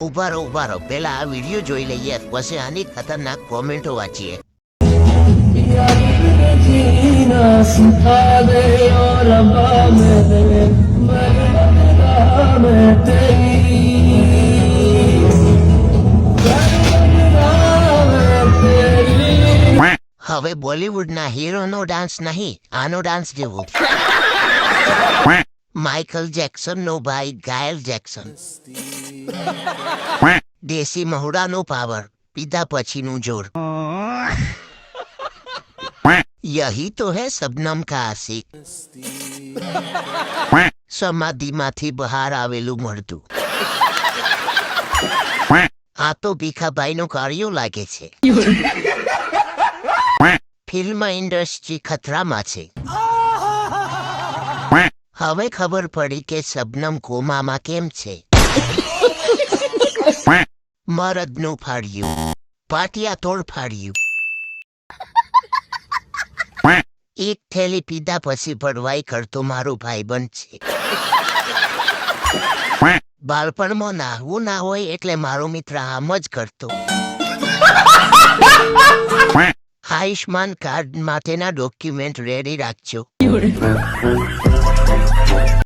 ઉભા રહો પેલા આ વિડીયો જોઈ લઈએ પછી આની ખતરનાક કોમેન્ટો વાંચીએ. હવે બોલિવૂડના હીરોનો ડાન્સ નહીં, આનો ડાન્સ જેવો. માઇકલ જેક્સનનો ભાઈ ગાયલ જેક્સન. દેશી મહુડાનો પાવર, પીધા પછીનું જોર. યહી તો હે શબનમ કા આશિક. સમાધિમાંથી બહાર આવેલું મળતું. આ તો ભીખાભાઈનો કાર્યો લાગે છે. ફિલ્મ ઇન્ડસ્ટ્રી ખતરામાં છે. હવે ખબર પડી કે શબનમ કોમામાં કેમ છે. મરદનું ફાડ્યું, પાટિયા તોડ ફાડ્યું. એક થેલી પીધા પછી ભરવાઈ કરતો મારો ભાઈબંધ છે. બાળપણમાં નાહવું ના હોય એટલે મારો મિત્ર આમ જ કરતો. આયુષ્માન કાર્ડ માટેના ડોક્યુમેન્ટ રેડી રાખજો.